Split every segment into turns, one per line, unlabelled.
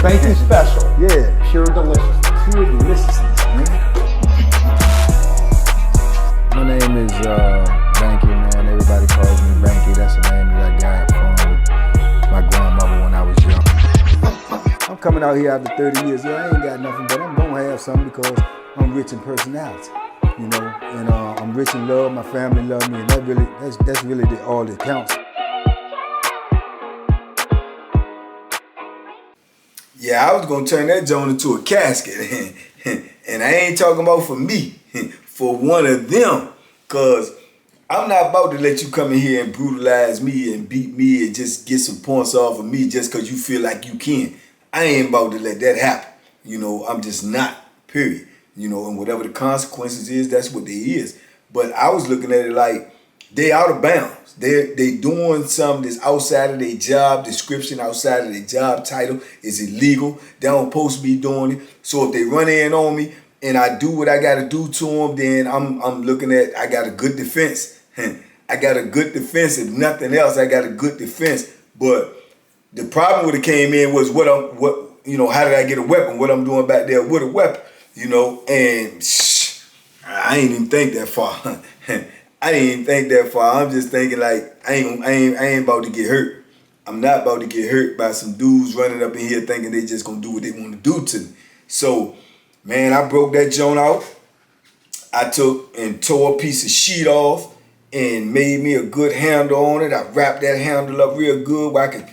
Banky special.
Yeah.
Pure deliciousness.
Pure deliciousness, man. My name is Banky, man. Everybody calls me Banky. That's the name that I got from my grandmother when I was young. I'm coming out here after 30 years. Yeah, I ain't got nothing, but I'm gonna have something because I'm rich in personality, you know, and I'm rich in love. My family love me, and that's really all that counts. Yeah, I was gonna turn that joint into a casket, and I ain't talking about for me, for one of them, cause I'm not about to let you come in here and brutalize me and beat me and just get some points off of me just cause you feel like you can. I ain't about to let that happen. You know, I'm just not, period. You know, and whatever the consequences is, that's what they is. But I was looking at it like they out of bounds. They doing something that's outside of their job description, outside of their job title. It's illegal. They don't supposed to be doing it. So if they run in on me and I do what I got to do to them, then I'm looking at, I got a good defense. I got a good defense. If nothing else, I got a good defense. But the problem with it came in was how did I get a weapon? What I'm doing back there with a weapon, you know? And I ain't even think that far. I didn't even think that far. I'm just thinking like I ain't about to get hurt. I'm not about to get hurt by some dudes running up in here thinking they just gonna do what they want to do to me. So, man, I broke that joint out. I took and tore a piece of sheet off and made me a good handle on it. I wrapped that handle up real good where I could,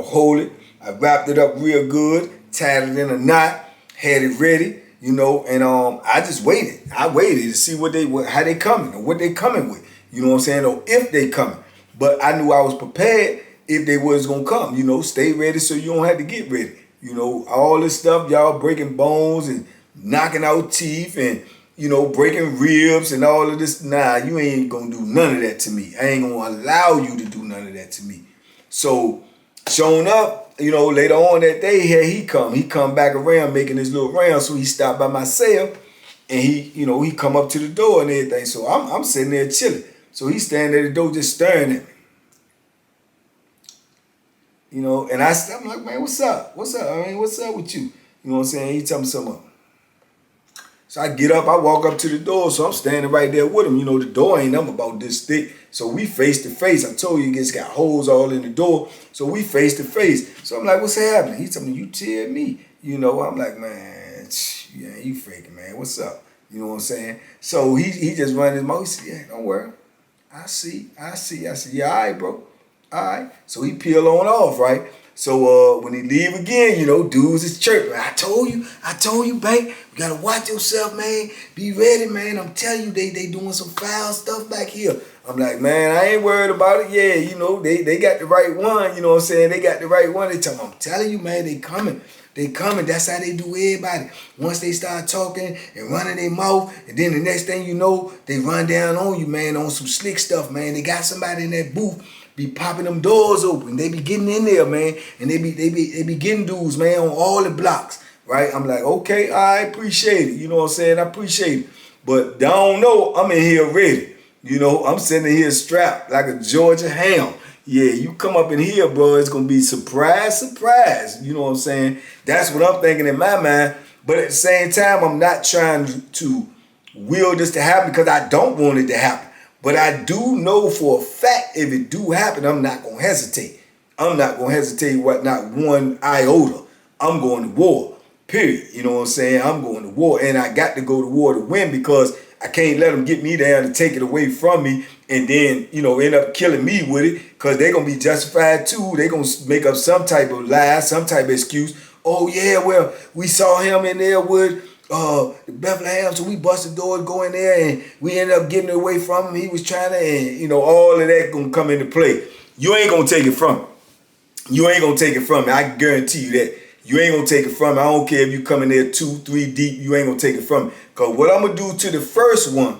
hold it. I wrapped it up real good, tied it in a knot, had it ready. And I just waited. I waited to see how they coming or what they coming with. You know what I'm saying? Or if they coming. But I knew I was prepared if they was gonna come. Stay ready so you don't have to get ready. All this stuff, y'all breaking bones and knocking out teeth and breaking ribs and all of this. Nah, you ain't gonna do none of that to me. I ain't gonna allow you to do none of that to me. So showing up, later on that day, here he come back around making his little round. So he stopped by my cell and he come up to the door and everything. So I'm sitting there chilling. So he's standing at the door just staring at me. And I'm like, man, what's up? What's up? I mean, what's up with you? You know what I'm saying? He tell me something. So I get up, I walk up to the door, so I'm standing right there with him. The door ain't nothing about this thick. So we face to face. I told you it's got holes all in the door. So we face to face. So I'm like, what's happening? He told me, you tell me. I'm like, man, yeah, you faking, man. What's up? You know what I'm saying? So he just run his mouth. He said, yeah, don't worry. I see. I said, yeah, all right, bro. All right. So he peel on off, right? So when he leave again, dudes is chirping. I told you, Bank, you gotta watch yourself, man. Be ready, man. I'm telling you, they doing some foul stuff back here. I'm like, man, I ain't worried about it. Yeah, they got the right one. You know what I'm saying? They got the right one. I'm telling you, man, they coming. They coming. That's how they do everybody. Once they start talking and running their mouth, and then the next thing you know, they run down on you, man, on some slick stuff, man. They got somebody in that booth be popping them doors open. They be getting in there, man, and they be getting dudes, man, on all the blocks, right? I'm like, okay, I appreciate it. You know what I'm saying? I appreciate it. But I don't know, I'm in here ready. I'm sitting here strapped like a Georgia ham. Yeah, you come up in here, bro, it's gonna be surprise, surprise. You know what I'm saying? That's what I'm thinking in my mind. But at the same time, I'm not trying to will this to happen because I don't want it to happen. But I do know for a fact if it do happen, I'm not going to hesitate. I'm not going to hesitate not one iota. I'm going to war, period. You know what I'm saying? I'm going to war. And I got to go to war to win because I can't let them get me down to take it away from me and then, end up killing me with it because they're going to be justified too. They're going to make up some type of lie, some type of excuse. Oh, yeah, well, we saw him in there with Bethlehem, so we busted doors, go in there, and we ended up getting away from him. He was trying to, and all of that gonna come into play. You ain't gonna take it from him. You ain't gonna take it from me. I guarantee you that. You ain't gonna take it from me. I don't care if you come in there 2, 3 deep. You ain't gonna take it from me. Cause what I'm gonna do to the first one,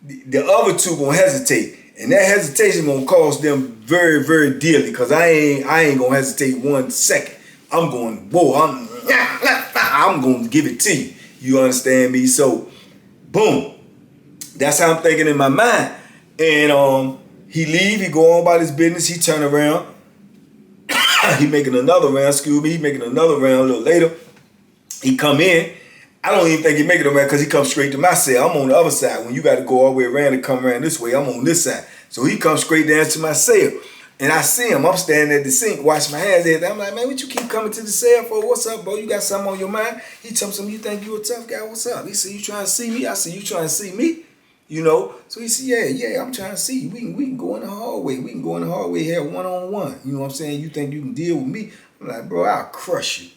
the other two gonna hesitate, and that hesitation gonna cost them very, very dearly. Cause I ain't gonna hesitate 1 second. I'm going, whoa, I'm gonna give it to you. You understand me? So, boom. That's how I'm thinking in my mind. And he leave, he go on about his business, he turn around. he making another round, excuse me, he making another round a little later. He come in. I don't even think he making a round because he comes straight to my cell. I'm on the other side. When you got to go all the way around and come around this way, I'm on this side. So he comes straight down to my cell. And I see him. I'm standing at the sink, washing my hands. I'm like, man, what you keep coming to the cell for? What's up, bro? You got something on your mind? He tells me, you think you a tough guy? What's up? He said, you trying to see me? I said, you trying to see me? You know? So he said, yeah, I'm trying to see you. We can go in the hallway. We can go in the hallway here one-on-one. You know what I'm saying? You think you can deal with me? I'm like, bro, I'll crush you.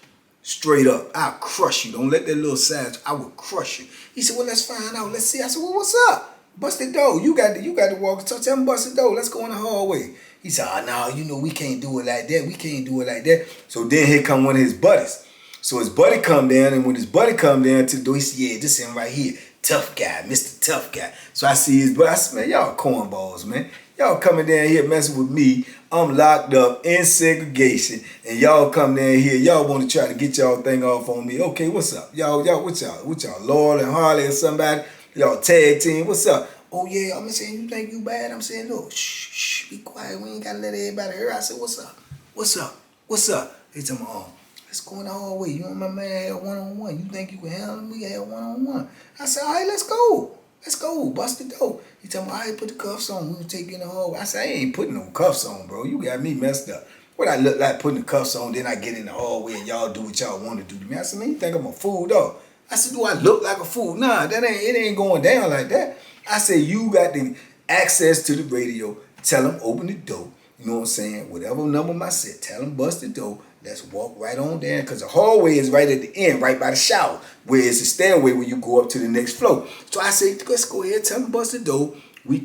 Straight up, I'll crush you. Don't let that little side, I will crush you. He said, well, let's find out. Let's see. I said, well, what's up? Bust the door. You got to walk. Tell him bust the door. Let's go in the hallway. He said, oh, no, you know, we can't do it like that. We can't do it like that. So then here come one of his buddies. So his buddy come down, and when his buddy come down to the door, he said, yeah, this him right here. Tough guy, Mr. Tough Guy. So I see his buddy. I said, man, y'all cornballs, man. Y'all coming down here messing with me. I'm locked up in segregation, and y'all come down here. Y'all want to try to get y'all thing off on me. Okay, what's up? Y'all, what y'all, Laurel and Harley or somebody? Y'all tag team, what's up? Oh, yeah, I'm saying, you think you bad? I'm saying, look, shh, be quiet. We ain't got to let everybody hear. I said, what's up? What's up? What's up? They tell me, oh, let's go in the hallway. You and my man had one-on-one. You think you can handle me? We had one-on-one. I said, all right, let's go. Let's go. Bust the door. He tell me, all right, put the cuffs on. We'll take you in the hallway. I said, I ain't putting no cuffs on, bro. You got me messed up. What I look like putting the cuffs on, then I get in the hallway and y'all do what y'all want to do to me. I said, man, you think I'm a fool, dog? I said, do I look like a fool? Nah, it ain't going down like that. I said, you got the access to the radio. Tell them, open the door. You know what I'm saying? Whatever number I said, tell them, bust the door. Let's walk right on down, because the hallway is right at the end, right by the shower, where it's a stairway where you go up to the next floor. So I said, let's go ahead, tell them, bust the door. We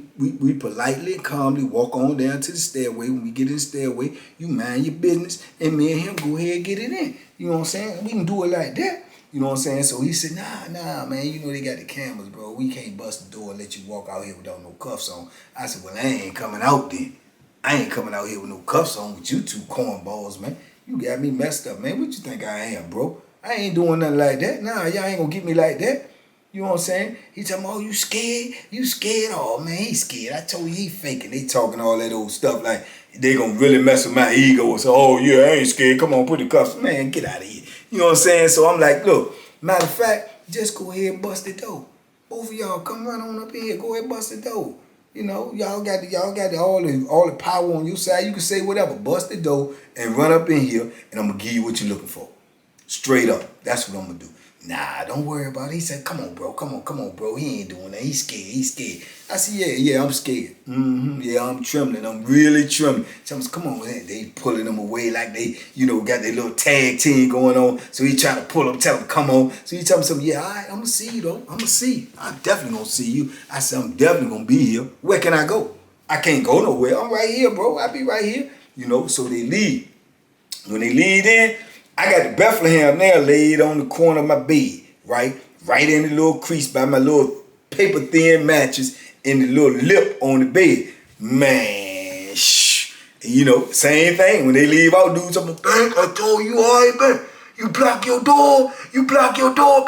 politely and calmly walk on down to the stairway. When we get in the stairway, you mind your business, and me and him go ahead and get it in. You know what I'm saying? We can do it like that. You know what I'm saying? So he said, nah, man, you know they got the cameras, bro. We can't bust the door and let you walk out here without no cuffs on. I said, well, I ain't coming out then. I ain't coming out here with no cuffs on with you two cornballs, man. You got me messed up, man. What you think I am, bro? I ain't doing nothing like that. Nah, y'all ain't gonna get me like that. You know what I'm saying? He tell me, oh, you scared? You scared? Oh, man, he scared. I told you he faking. They talking all that old stuff like they gonna really mess with my ego and say, oh, yeah, I ain't scared. Come on, put the cuffs. Man, get out of here. You know what I'm saying? So I'm like, look, matter of fact, just go ahead and bust the door. Both of y'all come run on up in here. Go ahead and bust the door. You know, y'all got all the power on your side. You can say whatever. Bust the door and run up in here, and I'm gonna give you what you're looking for. Straight up. That's what I'm gonna do. Nah, don't worry about it. He said, come on, bro. Come on, bro. He ain't doing that. He's scared. I said, yeah, I'm scared. Yeah, I'm trembling. I'm really trembling. So I'm saying, come on, man. They pulling him away like they, got their little tag team going on. So he trying to pull him, tell him, come on. So he tell me something, yeah, all right, I'm going to see you, though. I'm going to see you. I'm definitely going to see you. I said, I'm definitely going to be here. Where can I go? I can't go nowhere. I'm right here, bro. I'll be right here. So they leave. When they leave in, I got the Bethlehem there laid on the corner of my bed, right? Right in the little crease by my little paper thin mattress in the little lip on the bed. Man, same thing. When they leave out, dudes, I'm like, Bank, I told you, all right, man. You block your door.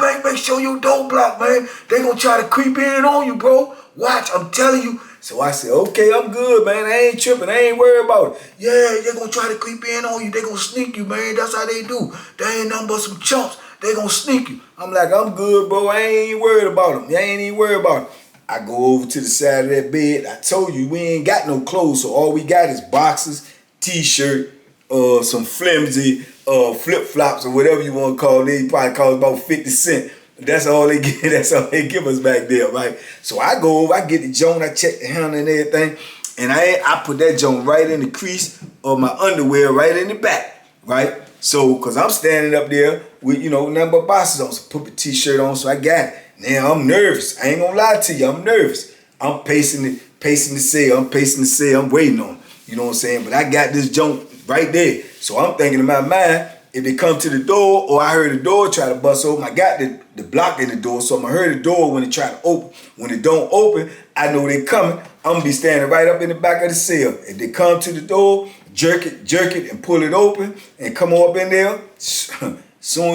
Bank. Make sure your door blocked, man. They gonna try to creep in on you, bro. Watch, I'm telling you. So I said, okay, I'm good, man. I ain't tripping. I ain't worried about it. Yeah, they gonna try to creep in on you. They gonna sneak you, man. That's how they do. They ain't nothing but some chumps. They gonna sneak you. I'm like, I'm good, bro. I ain't worried about them. I ain't even worried about it. I go over to the side of that bed. I told you, we ain't got no clothes, so all we got is boxers, t-shirt, some flimsy flip-flops or whatever you want to call it. They probably cost about 50 cents. That's all they get. That's all they give us back there, right? So I go over, I get the joint, I check the handle and everything, and I put that joint right in the crease of my underwear, right in the back, right? So, cause I'm standing up there with nothing but boxes on, so put the t-shirt on, so I got it. Now I'm nervous. I ain't gonna lie to you, I'm nervous. I'm pacing the cell. I'm waiting on it. You know what I'm saying? But I got this joint right there, so I'm thinking in my mind, if they come to the door or I heard the door try to bust open, I got the block in the door, so I'm going to hear the door when it try to open. When it don't open, I know they coming. I'm going to be standing right up in the back of the cell. If they come to the door, jerk it, and pull it open and come up in there. Soon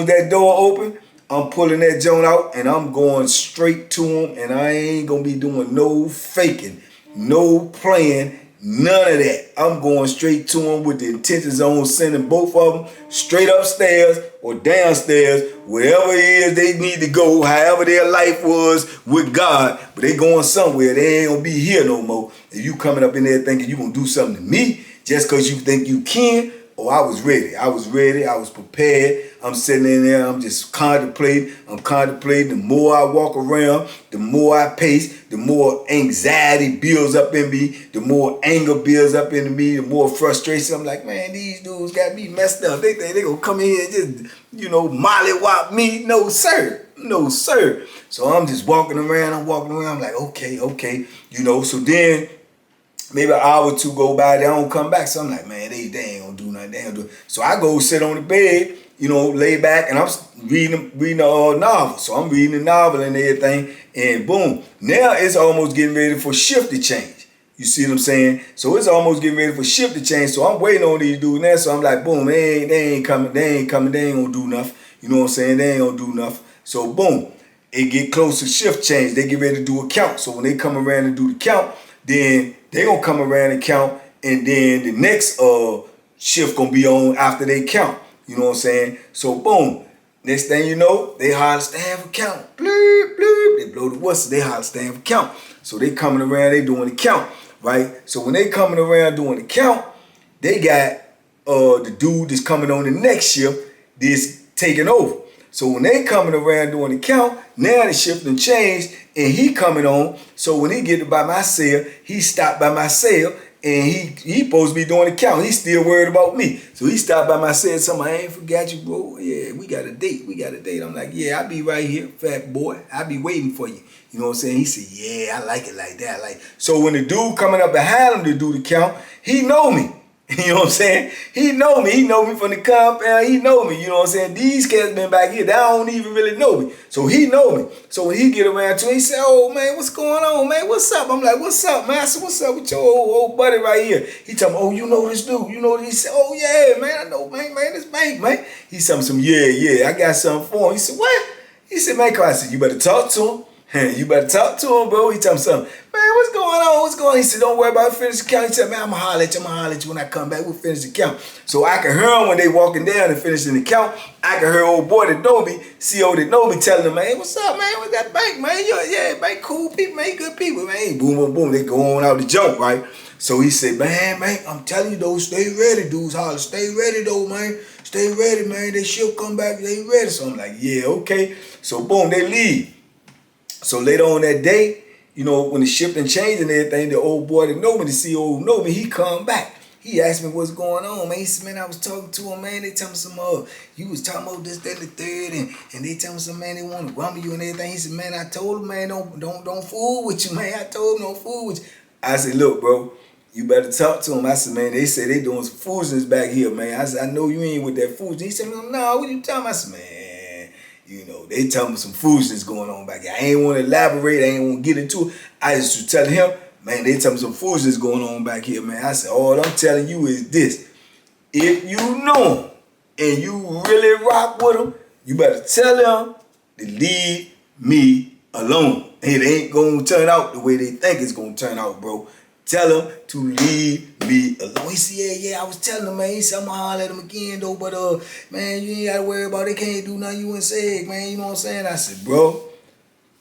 as that door open, I'm pulling that joint out and I'm going straight to them, and I ain't going to be doing no faking, no playing, None of that. I'm going straight to them with the intentions on sending both of them straight upstairs or downstairs, wherever it is they need to go, however their life was with God. But they going somewhere. They ain't gonna be here no more. If you coming up in there thinking you gonna do something to me just because you think you can, oh, I was ready. I was ready. I was prepared. I'm sitting in there. I'm just contemplating. I'm contemplating. The more I walk around, the more I pace, the more anxiety builds up in me, the more anger builds up in me, the more frustration. I'm like, man, these dudes got me messed up. They think they gonna come in here and just, mollywop me. No, sir. No, sir. So I'm just walking around. I'm like, okay. So then maybe an hour or two go by, they don't come back. So I'm like, man, they ain't gonna do nothing. They ain't gonna do it. So I go sit on the bed, lay back, and I'm reading a novel. So I'm reading the novel and everything, and boom. Now it's almost getting ready for shift to change. You see what I'm saying? So it's almost getting ready for shift to change. So I'm waiting on these dudes now. So I'm like, boom, they ain't coming. They ain't gonna do nothing. You know what I'm saying? They ain't gonna do nothing. So boom, it get close to shift change. They get ready to do a count. So when they come around and do the count, then they gonna come around and count, and then the next shift gonna be on after they count. You know what I'm saying? So boom, next thing you know, they holler stand for count. Bleep, bleep. They blow the whistle, they holler stand for count. So they coming around, they doing the count, right? So when they coming around doing the count, they got the dude that's coming on the next shift that's taking over. So when they coming around doing the count, now the shift done changed and he coming on. So when he get by my cell, he stopped by my cell and he supposed to be doing the count. He still worried about me. So he stopped by my cell and said, I ain't forgot you, bro. Yeah, we got a date. I'm like, yeah, I'll be right here, fat boy. I'll be waiting for you. You know what I'm saying? He said, yeah, I like it like that. So when the dude coming up behind him to do the count, he know me. You know what I'm saying? He know me. He know me from the compound. He know me. You know what I'm saying? These cats been back here. They don't even really know me. So he know me. So when he get around to me, he say, oh, man, what's going on, man? What's up? I'm like, what's up, man? I said, what's up with your old buddy right here? He tell me, oh, you know this dude. You know this? He said, oh, yeah, man. I know, man. This Bank, man. He tell me yeah. I got something for him. He said, what? He said, man, I said, you better talk to him. You better talk to him, bro. He tell me something. Man, what's going on? What's going on? He said, don't worry about finishing the count. He said, man, I'm going to holler at you when I come back. We'll finish the count. So I can hear him when they walking down and finishing the count. I can hear old boy that know me, CO that know me, telling him, man, hey, what's up, man? What's that Bank, man? Yeah, Bank, cool people, man, good people, man. Boom, boom, boom. They go on out the jump, right? So he said, man, I'm telling you, though, stay ready, dudes. Holler, stay ready, though, man. Stay ready, man. They should come back. They ready. So I'm like, yeah, okay. So boom, they leave. So later on that day, when the shift and changed and everything, the old boy that know me, the CEO who know me, he come back. He asked me what's going on, man. He said, man, I was talking to him, man. They tell me some you was talking about this, that, and the third, and they tell me some, man, they want to rumble you and everything. He said, man, I told him, man, don't fool with you, man. I told him don't fool with you. I said, look, bro, you better talk to him. I said, man, they say they doing some foolishness back here, man. I said, I know you ain't with that foolishness. He said, no, what you talking about? I said, man, they tell me some foolishness going on back here. I ain't want to elaborate. I ain't want to get into it. I just was telling him, man, they tell me some foolishness going on back here, man. I said, all I'm telling you is this. If you know him and you really rock with him, you better tell him to leave me alone. It ain't going to turn out the way they think it's going to turn out, bro. Tell him to leave me alone. He said, yeah, I was telling him, man. He said, I'm going to holler at him again, though. But, man, you ain't got to worry about it. They can't do nothing you ain't said, man. You know what I'm saying? I said, bro,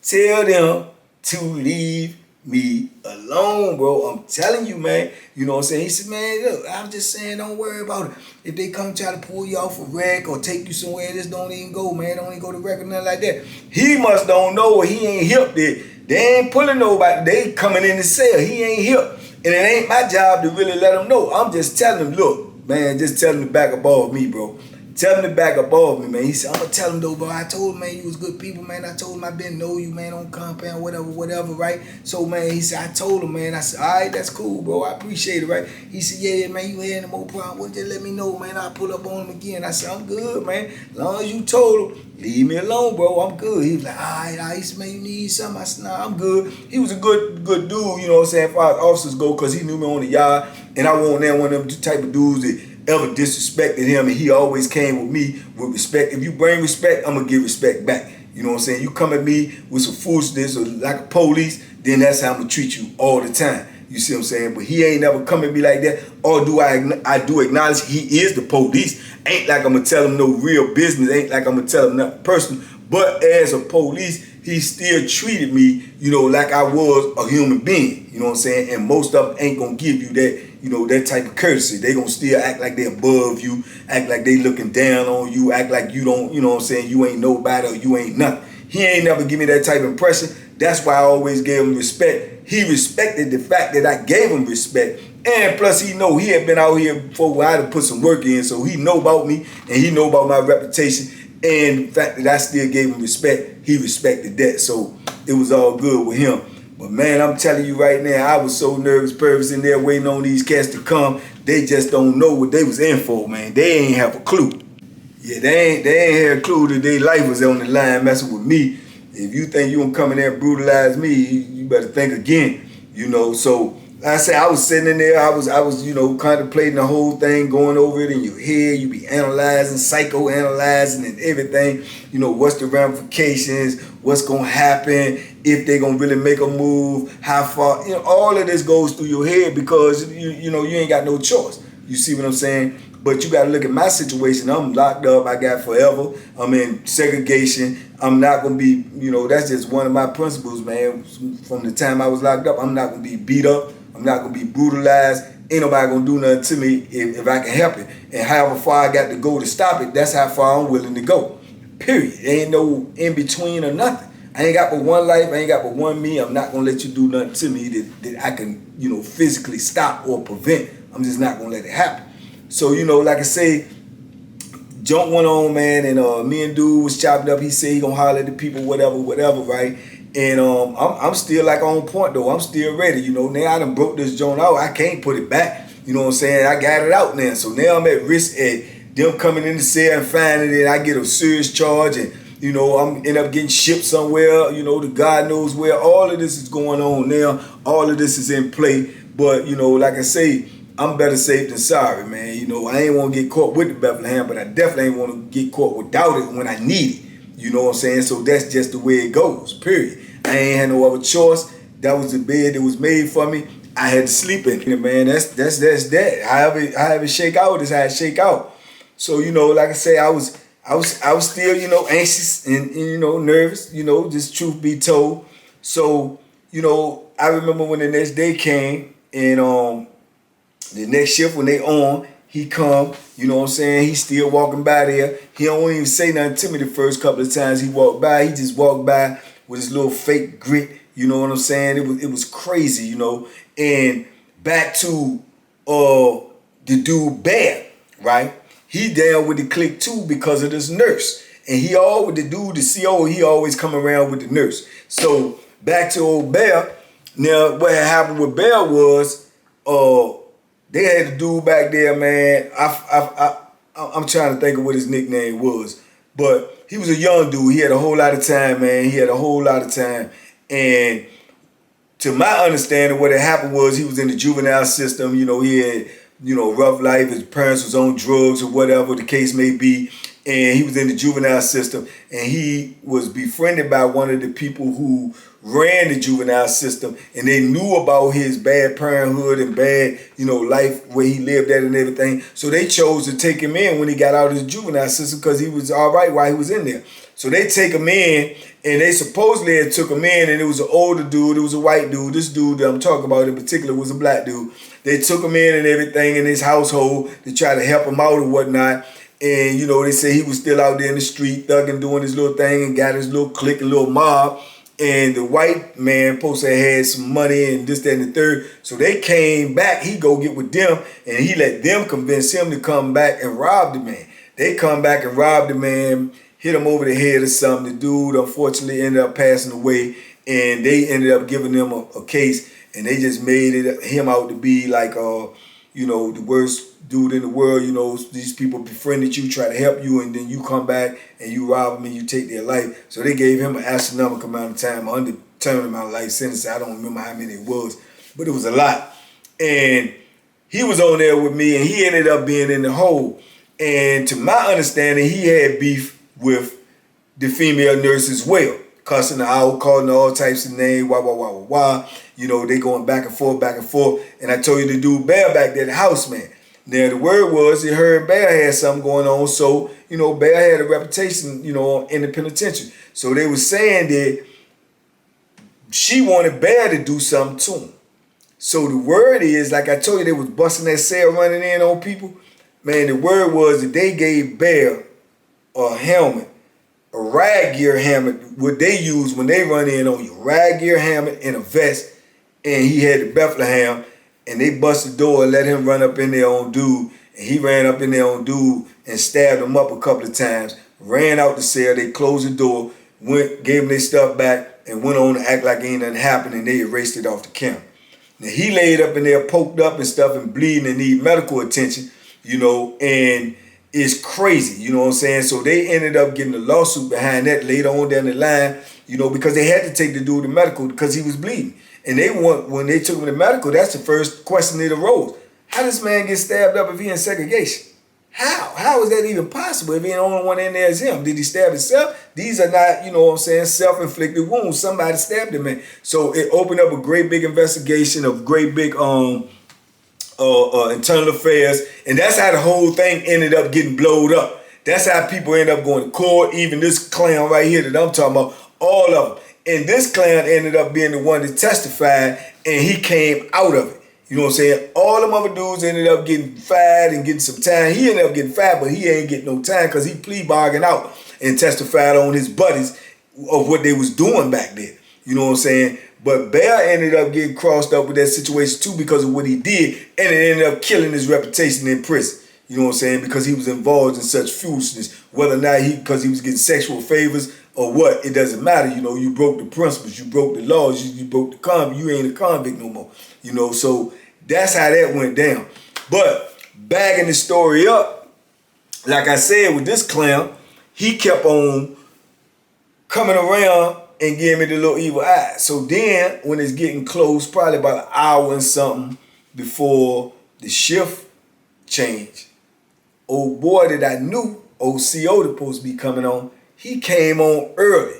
tell them to leave me alone, bro. I'm telling you, man. You know what I'm saying? He said, man, look, I'm just saying, don't worry about it. If they come try to pull you off a wreck or take you somewhere, just don't even go, man. Don't even go to wreck or nothing like that. He must don't know or he ain't hip there. They ain't pulling nobody. They coming in the cell. He ain't hip. And it ain't my job to really let him know. I'm just telling him, look, man, just tell him to back above me, bro. Tell him to back above me, man. He said, I'm going to tell him, though, bro. I told him, man, you was good people, man. I told him I been know you, man, on compound, whatever, right? So, man, he said, I told him, man. I said, all right, that's cool, bro. I appreciate it, right? He said, yeah, man, you had no problem. Well, just let me know, man. I'll pull up on him again. I said, I'm good, man. As long as you told him, leave me alone, bro. I'm good. He was like, all right. He said, man, you need something? I said, nah, I'm good. He was a good dude, you know what I'm saying, as far as officers go, because he knew me on the yard, and I wasn't there one of them type of dudes that ever disrespected him, and he always came with me with respect. If you bring respect, I'm gonna give respect back. You know what I'm saying? You come at me with some foolishness or like a police, then that's how I'm gonna treat you all the time. You see what I'm saying? But he ain't never come at me like that. Or do I do acknowledge he is the police. Ain't like I'm going to tell him no real business. Ain't like I'm going to tell him nothing personal. But as a police, he still treated me, you know, like I was a human being. You know what I'm saying? And most of them ain't going to give you that, you know, that type of courtesy. They going to still act like they above you, act like they looking down on you, act like you don't, you know what I'm saying, you ain't nobody or you ain't nothing. He ain't never give me that type of impression. That's why I always gave him respect. He respected the fact that I gave him respect. And plus he know he had been out here before where I had to put some work in, so he know about me and he know about my reputation. And the fact that I still gave him respect, he respected that. So it was all good with him. But man, I'm telling you right now, I was so nervous, in there waiting on these cats to come. They just don't know what they was in for, man. They ain't have a clue. Yeah, they ain't had a clue that their life was on the line messing with me. If you think you gonna come in there and brutalize me, you better think again, you know. So like I said, I was sitting in there, I was, you know, contemplating the whole thing, going over it in your head. You be analyzing, psychoanalyzing and everything. You know, what's the ramifications, what's gonna happen, if they gonna really make a move, how far, you know, all of this goes through your head because you know, you ain't got no choice. You see what I'm saying? But you got to look at my situation. I'm locked up. I got forever. I'm in segregation. I'm not going to be, you know, that's just one of my principles, man. From the time I was locked up, I'm not going to be beat up. I'm not going to be brutalized. Ain't nobody going to do nothing to me if I can help it. And however far I got to go to stop it, that's how far I'm willing to go. Period. There ain't no in between or nothing. I ain't got but one life. I ain't got but one me. I'm not going to let you do nothing to me that I can, you know, physically stop or prevent. I'm just not going to let it happen. So, you know, like I say, jump went on, man, and me and dude was chopping up. He said he gonna holler at the people, whatever, right? And I'm still like on point though. I'm still ready, you know. Now I done broke this joint out. I can't put it back. You know what I'm saying? I got it out now. So now I'm at risk at them coming in the cell and finding it. I get a serious charge and, you know, I'm end up getting shipped somewhere, you know, to God knows where. All of this is going on now. All of this is in play. But, you know, like I say, I'm better safe than sorry, man. You know, I ain't want to get caught with the Bethlehem, but I definitely ain't want to get caught without it when I need it. You know what I'm saying? So that's just the way it goes, period. I ain't had no other choice. That was the bed that was made for me. I had to sleep in it, man. That's that. However it shake out is how it shake out. So, you know, like I say, I was still, you know, anxious and you know, nervous, you know, just truth be told. So, you know, I remember when the next day came and the next shift when they on, he come, you know what I'm saying? He still walking by there. He don't even say nothing to me the first couple of times he walked by. He just walked by with his little fake grit, you know what I'm saying? It was crazy, you know. And back to the dude Bear, right? He down with the clique too because of this nurse. And he always, the dude, the CO, he always come around with the nurse. So back to old Bear. Now what had happened with Bear was they had the dude back there, man. I'm trying to think of what his nickname was. But he was a young dude. He had a whole lot of time, man. He had a whole lot of time. And to my understanding, what had happened was he was in the juvenile system. You know, he had, you know, rough life. His parents was on drugs or whatever the case may be. And he was in the juvenile system. And he was befriended by one of the people who ran the juvenile system, and they knew about his bad parenthood and bad, you know, life where he lived at and everything. So they chose to take him in when he got out of the juvenile system because he was all right while he was in there. So they take him in, and they supposedly had took him in, and it was an older dude, it was a white dude. This dude that I'm talking about in particular was a black dude. They took him in and everything in his household to try to help him out and whatnot. And, you know, they say he was still out there in the street thugging, doing his little thing and got his little clique, a little mob. And the white man supposed to have had some money and this, that, and the third. So they came back. He go get with them, and he let them convince him to come back and rob the man. They come back and rob the man, hit him over the head or something. The dude, unfortunately, ended up passing away, and they ended up giving him a case, and they just made him out to be like, you know, the worst dude in the world. You know, these people befriended you, try to help you, and then you come back and you rob them and you take their life. So they gave him an astronomical amount of time, an undetermined amount of life sentence. I don't remember how many it was, but it was a lot. And he was on there with me, and he ended up being in the hole. And to my understanding, he had beef with the female nurse as well. cussing her out, calling her all types of names, wah. You know, they going back and forth. And I told you the dude Bear back there, the house man. Now the word was that her and Bear had something going on, so, you know, Bear had a reputation, you know, in the penitentiary. So they were saying that she wanted Bear to do something to him. So the word is, like I told you, they was busting that cell running in on people. Man, the word was that they gave Bear a helmet, a rag gear helmet, what they use when they run in on you. Rag gear helmet and a vest. And he had the Bethlehem. And they bust the door and let him run up in there on dude. And he ran up in there on dude and stabbed him up a couple of times. Ran out the cell. They closed the door, gave him their stuff back, and went on to act like ain't nothing happened, and they erased it off the camera. Now he laid up in there poked up and stuff and bleeding and need medical attention, you know, and it's crazy, you know what I'm saying? So they ended up getting a lawsuit behind that later on down the line, you know, because they had to take the dude to medical because he was bleeding. And when they took him to medical, that's the first question that arose. How does this man get stabbed up if he in segregation? How? How is that even possible if he ain't the only one in there as him? Did he stab himself? These are not, you know what I'm saying, self-inflicted wounds. Somebody stabbed him, man. So it opened up a great big investigation of great big internal affairs. And that's how the whole thing ended up getting blowed up. That's how people end up going to court. Even this clown right here that I'm talking about, all of them. And this clown ended up being the one that testified, and he came out of it. You know what I'm saying? All them other dudes ended up getting fired and getting some time. He ended up getting fired, but he ain't getting no time because he plea bargained out and testified on his buddies of what they was doing back there. You know what I'm saying? But Bear ended up getting crossed up with that situation too because of what he did, and it ended up killing his reputation in prison. You know what I'm saying? Because he was involved in such foolishness. Whether or not because he was getting sexual favors or what, it doesn't matter. You know, you broke the principles, you broke the laws, you broke the convict, you ain't a convict no more. You know, so that's how that went down. But bagging the story up, like I said, with this clown, he kept on coming around and giving me the little evil eye. So then, when it's getting close, probably about an hour and something before the shift changed, old boy that I knew, old CO that supposed to be coming on, he came on early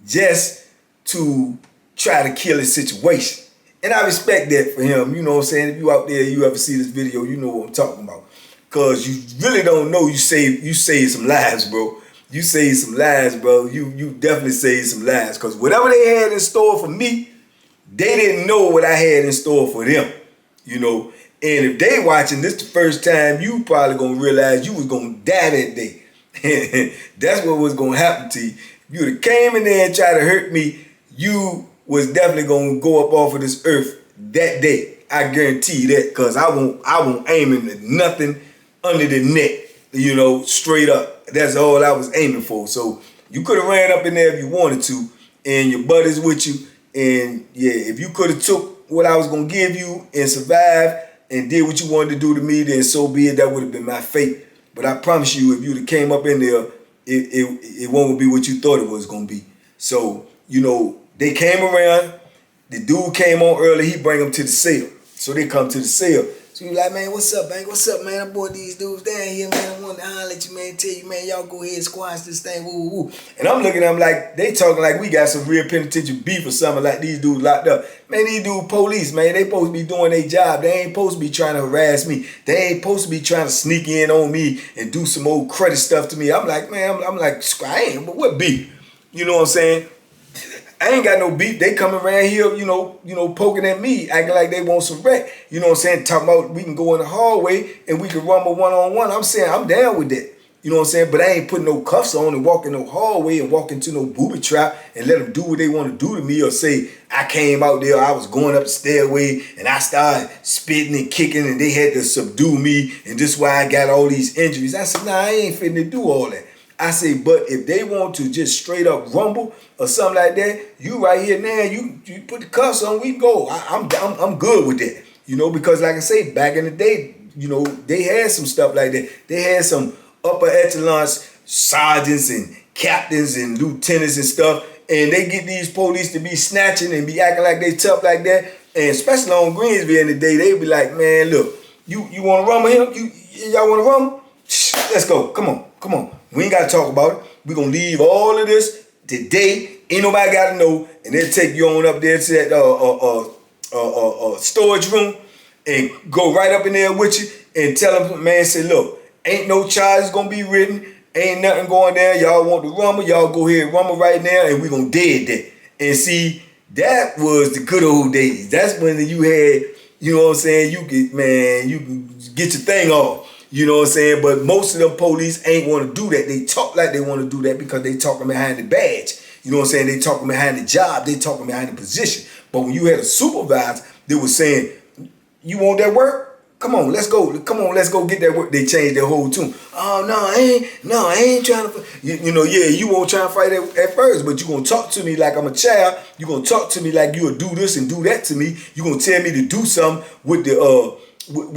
just to try to kill his situation. And I respect that for him. You know what I'm saying? If you out there, you ever see this video, you know what I'm talking about. Because you really don't know, you saved some lives, bro. You saved some lives, bro. You definitely saved some lives. Because whatever they had in store for me, they didn't know what I had in store for them. You know? And if they watching this the first time, you probably going to realize you was going to die that day. That's what was going to happen to you. If you would have came in there and tried to hurt me, you was definitely going to go up off of this earth that day. I guarantee you that, because I won't aiming at nothing under the neck, you know, straight up. That's all I was aiming for. So you could have ran up in there if you wanted to, and your buddies with you. And yeah, if you could have took what I was going to give you and survived and did what you wanted to do to me, then so be it. That would have been my fate. But I promise you, if you'd have came up in there, it won't be what you thought it was going to be. So, you know, they came around. The dude came on early. He bring them to the cell. So they come to the cell. So you like, man, what's up, Bank? What's up, man? I brought these dudes down here, man. I wanted to holler at you, man, tell you, man, y'all go ahead and squash this thing, woo, woo, woo. And I'm looking at them like, they talking like we got some real penitentiary beef or something, like these dudes locked up. Man, these dudes police, man. They supposed to be doing their job. They ain't supposed to be trying to harass me. They ain't supposed to be trying to sneak in on me and do some old credit stuff to me. I'm like, man, I'm like, I ain't, but what beef? You know what I'm saying? I ain't got no beef. They come around here, you know, poking at me, acting like they want some wreck. You know what I'm saying? Talking about we can go in the hallway and we can rumble one-on-one. I'm saying I'm down with that. You know what I'm saying? But I ain't putting no cuffs on and walk in no hallway and walk into no booby trap and let them do what they want to do to me, or say I came out there, I was going up the stairway and I started spitting and kicking and they had to subdue me and this is why I got all these injuries. I said, nah, I ain't finna do all that. I say, but if they want to just straight up rumble or something like that, you right here now, you put the cuffs on, we go. I'm good with that. You know, because like I say, back in the day, you know, they had some stuff like that. They had some upper echelons, sergeants and captains and lieutenants and stuff, and they get these police to be snatching and be acting like they tough like that. And especially on Greensville in the day, they be like, man, look, you want to rumble him? Y'all want to rumble? Let's go. Come on. We ain't got to talk about it. We're going to leave all of this today Ain't nobody got to know, and they'll take you on up there to that storage room and go right up in there with you and tell them, man, say, look, ain't no charges gonna be written, ain't nothing going there. Y'all want to rumble, y'all go ahead and rumble right now, and we gonna dead that. And see, that was the good old days. That's when you had, you know what I'm saying, you can get your thing off. You know what I'm saying? But most of them police ain't want to do that. They talk like they want to do that because they talking behind the badge. You know what I'm saying? They talking behind the job. They talking behind the position. But when you had a supervisor that was saying, you want that work? Come on, let's go. Come on, let's go get that work. They changed their whole tune. Oh, I ain't trying to, you won't try to fight at first, but you going to talk to me like I'm a child. You going to talk to me like you'll do this and do that to me. You going to tell me to do something with the the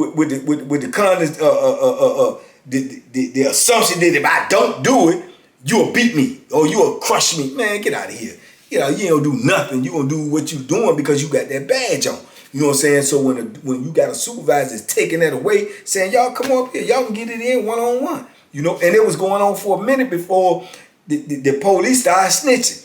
assumption that if I don't do it, you'll beat me or you'll crush me. Man, get out of here. You don't do nothing. You gonna do what you doing because you got that badge on. You know what I'm saying? So when you got a supervisor that's taking that away, saying, y'all come up here, y'all can get it in one-on-one. You know, and it was going on for a minute before the police started snitching.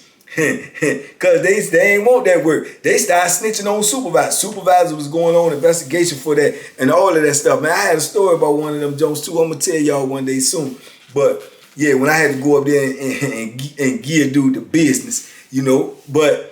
Cause they ain't want that work. They started snitching on supervisors. Supervisor was going on investigation for that and all of that stuff. Man, I had a story about one of them Jones too. I'm gonna tell y'all one day soon. But yeah, when I had to go up there and give dude the business, you know, but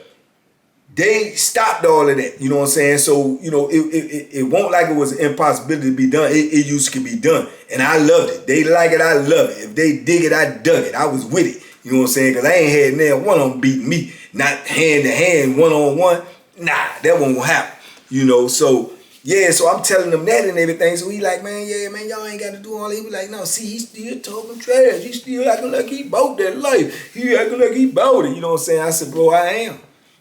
they stopped all of that, you know what I'm saying? So, you know, it won't like it was an impossibility to be done. It used to be done. And I loved it. They like it, I love it. If they dig it, I dug it. I was with it. You know what I'm saying? Because I ain't had now one of them beating me. Not hand to hand, one-on-one. Nah, that won't happen. You know, so, yeah, so I'm telling them that and everything. So he like, man, yeah, man, y'all ain't got to do all that. He was like, no, see, he still talking trash. He still acting like he bought that life. He acting like he bought it. You know what I'm saying? I said, bro, I am.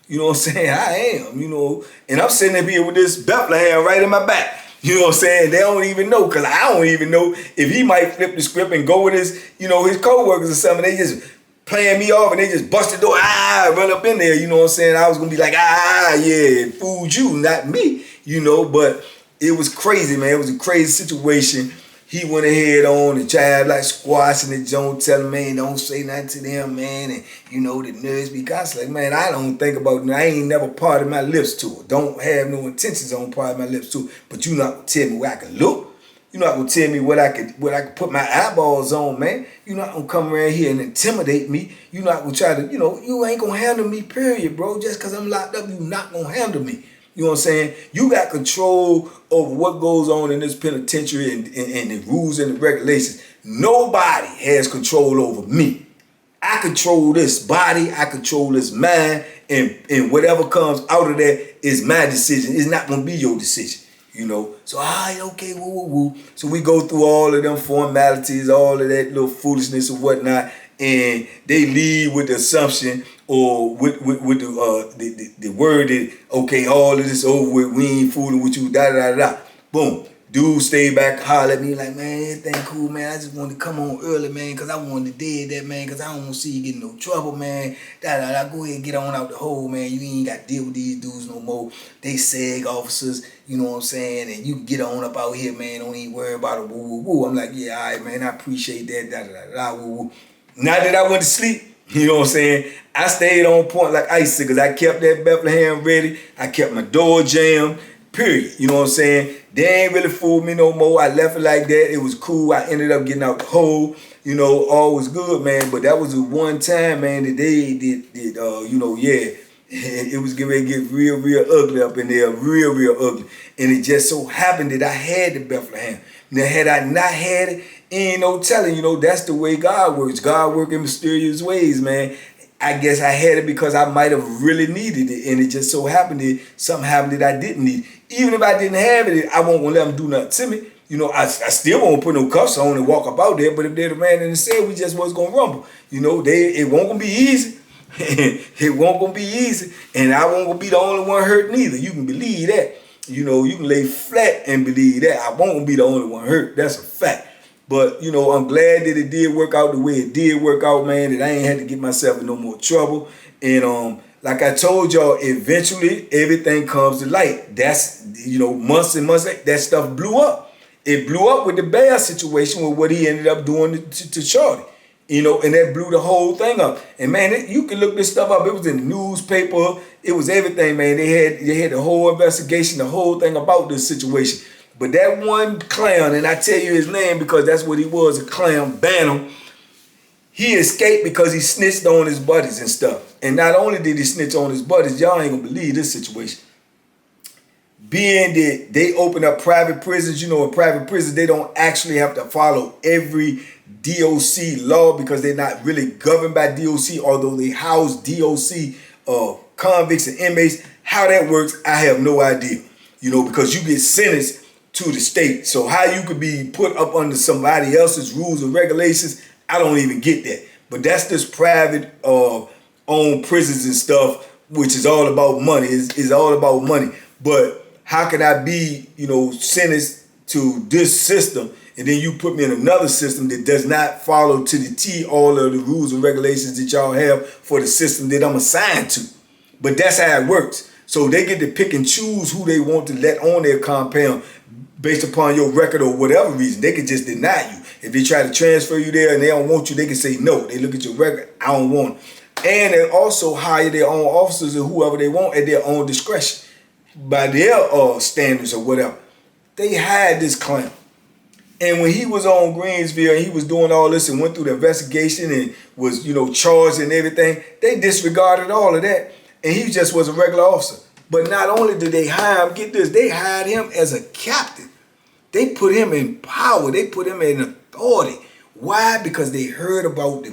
You know what I'm saying? I am, you know. And I'm sitting up here with this Bethlehem right in my back. You know what I'm saying? They don't even know, because I don't even know if he might flip the script and go with his, you know, his co-workers or something. They just playing me off and they just bust the door, run up in there. You know what I'm saying? I was going to be like, yeah, fooled you, not me. You know, but it was crazy, man. It was a crazy situation. He went ahead on and tried like squashing it, Joan telling man, don't say nothing to them, man. And, you know, the nerves be constantly like, man, I don't think about it. I ain't never parted my lips to it. Don't have no intentions on parting my lips to it. But you not going to tell me where I can look. You're not going to tell me what I could put my eyeballs on, man. You're not going to come around here and intimidate me. You're not going to try to, you know, you ain't going to handle me, period, bro. Just because I'm locked up, you not going to handle me. You know what I'm saying? You got control over what goes on in this penitentiary and the rules and the regulations. Nobody has control over me. I control this body. I control this mind. And whatever comes out of that is my decision. It's not going to be your decision. You know? So, okay, woo. So we go through all of them formalities, all of that little foolishness and whatnot. And they leave with the assumption or with the word that, okay, all of this over with, we ain't fooling with you, da-da-da-da. Boom. Dude stayed back, holler at me like, man, everything cool, man. I just wanted to come on early, man, because I wanted to dead that, man, because I don't want to see you get in no trouble, man. Da-da-da. Go ahead and get on out the hole, man. You ain't got to deal with these dudes no more. They SAG officers, you know what I'm saying? And you can get on up out here, man. Don't even worry about it, woo-woo-woo. I'm like, yeah, all right, man, I appreciate that, da-da-da-da, woo-woo. Now that I went to sleep, you know what I'm saying, I stayed on point like ice because I kept that Bethlehem ready. I kept my door jammed, period. You know what I'm saying? They ain't really fooled me no more. I left it like that. It was cool. I ended up getting out the hole. You know, all was good, man. But that was the one time, man, that they did you know, yeah. It was getting ready to get real, real ugly up in there. Real, real ugly. And it just so happened that I had the Bethlehem. Now, had I not had it, ain't no telling, you know, that's the way God works. God works in mysterious ways, man. I guess I had it because I might have really needed it. And it just so happened that something happened that I didn't need. Even if I didn't have it, I won't let them do nothing to me. You know, I still won't put no cuffs on and walk up out there. But if they'd have ran in and said we just was going to rumble, you know, it won't going to be easy. It won't going to be easy. And I won't going to be the only one hurt neither. You can believe that. You know, you can lay flat and believe that. I won't be the only one hurt. That's a fact. But, you know, I'm glad that it did work out the way it did work out, man, that I ain't had to get myself in no more trouble. And like I told y'all, eventually everything comes to light. That's, you know, months and months, that stuff blew up. It blew up with the Bear situation with what he ended up doing to Shorty. You know, and that blew the whole thing up. And man, you can look this stuff up. It was in the newspaper. It was everything, man. They had the whole investigation, the whole thing about this situation. But that one clown, and I tell you his name because that's what he was, a clown, Banham, he escaped because he snitched on his buddies and stuff. And not only did he snitch on his buddies, y'all ain't gonna believe this situation. Being that they open up private prisons, you know, in private prisons, they don't actually have to follow every DOC law because they're not really governed by DOC, although they house DOC convicts and inmates. How that works, I have no idea. You know, because you get sentenced to the state. So how you could be put up under somebody else's rules and regulations, I don't even get that. But that's this private owned prisons and stuff, which is all about money. It's all about money. But how can I be, you know, sentenced to this system and then you put me in another system that does not follow to the T all of the rules and regulations that y'all have for the system that I'm assigned to? But that's how it works. So they get to pick and choose who they want to let on their compound based upon your record or whatever reason. They can just deny you. If they try to transfer you there and they don't want you, they can say no. They look at your record, I don't want it. And they also hire their own officers or whoever they want at their own discretion by their standards or whatever. They hired this clown. And when he was on Greensville and he was doing all this and went through the investigation and was, you know, charged and everything, they disregarded all of that. And he just was a regular officer. But not only did they hire him, get this, they hired him as a captain. They put him in power. They put him in authority. Why? Because they heard about the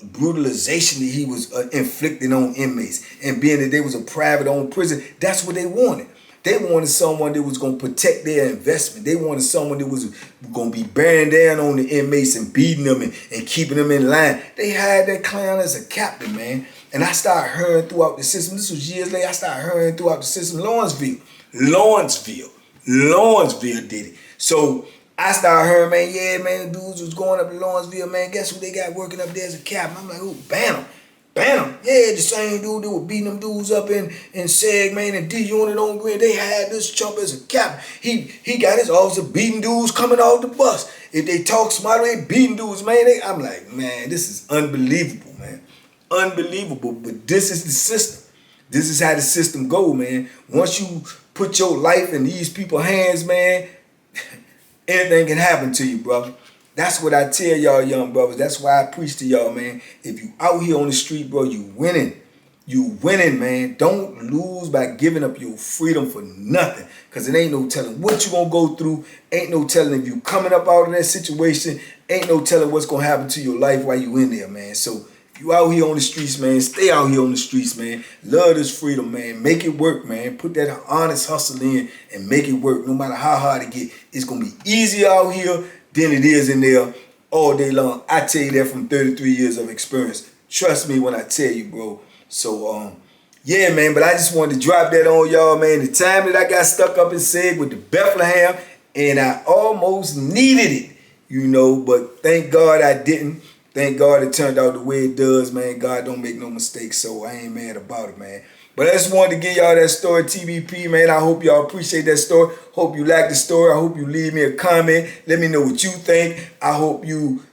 brutalization that he was inflicting on inmates. And being that they was a private-owned prison, that's what they wanted. They wanted someone that was going to protect their investment. They wanted someone that was going to be bearing down on the inmates and beating them and keeping them in line. They hired that clown as a captain, man. And I started hearing throughout the system. This was years later. I started hearing throughout the system. Lawrenceville did it. So I started hearing, man, yeah, man, dudes was going up to Lawrenceville, man. Guess who they got working up there as a captain? I'm like, who? Banham. Yeah, the same dude that was beating them dudes up in Seg, man, and D-Unit on Green. They had this chump as a captain. He got his officer beating dudes coming off the bus. If they talk smart, they beating dudes, man. I'm like, man, this is unbelievable, man. Unbelievable. But this is the system. This is how the system go, man. Once you put your life in these people's hands, man, anything can happen to you, brother. That's what I tell y'all young brothers. That's why I preach to y'all, man. If you out here on the street, bro, you winning. You winning, man. Don't lose by giving up your freedom for nothing. Because it ain't no telling what you going to go through. Ain't no telling if you coming up out of that situation. Ain't no telling what's going to happen to your life while you in there, man. So if you out here on the streets, man, stay out here on the streets, man. Love this freedom, man. Make it work, man. Put that honest hustle in and make it work. No matter how hard it get, it's going to be easier out here than it is in there all day long. I tell you that from 33 years of experience. Trust me when I tell you, bro. So, yeah, man, but I just wanted to drop that on y'all, man. The time that I got stuck up in Seg with the Bethlehem, and I almost needed it, you know, but thank God I didn't. Thank God it turned out the way it does, man. God don't make no mistakes, so I ain't mad about it, man. But I just wanted to give y'all that story, TBP, man. I hope y'all appreciate that story. Hope you like the story. I hope you leave me a comment. Let me know what you think. I hope you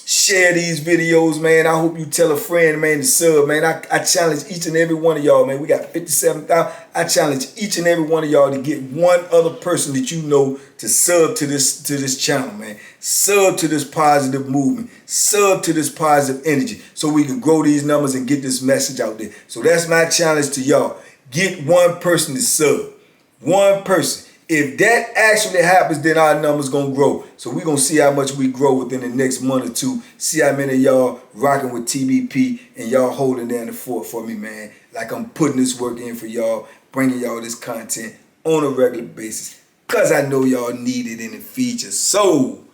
share these videos, man. I hope you tell a friend, man, to sub, man. I challenge each and every one of y'all, man. We got 57,000. I challenge each and every one of y'all to get one other person that you know to sub to this channel, man. Sub to this positive movement. Sub to this positive energy so we can grow these numbers and get this message out there. So that's my challenge to y'all. Get one person to sub. One person. If that actually happens, then our numbers gonna grow. So we're gonna see how much we grow within the next month or two. See how many of y'all rocking with TBP and y'all holding down the fort for me, man. Like I'm putting this work in for y'all, bringing y'all this content on a regular basis. Cause I know y'all need it and it feeds your soul.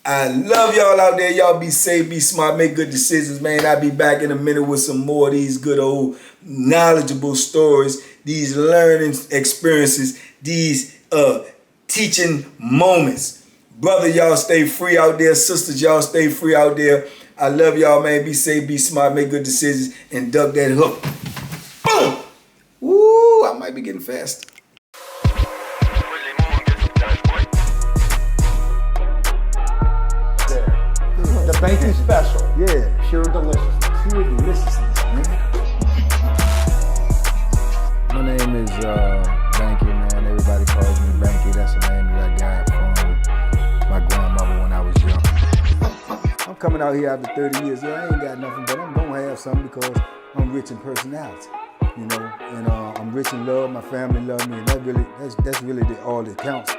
I love y'all out there. Y'all be safe, be smart, make good decisions, man. I'll be back in a minute with some more of these good old knowledgeable stories, these learning experiences, these teaching moments. Brother, y'all stay free out there. Sisters, y'all stay free out there. I love y'all, man. Be safe, be smart, make good decisions, and duck that hook. Boom! Woo, I might be getting faster. I'm coming out here after 30 years. Yeah, I ain't got nothing, but I'm gonna have something because I'm rich in personality, you know, and I'm rich in love. My family love me, and that's really all that counts.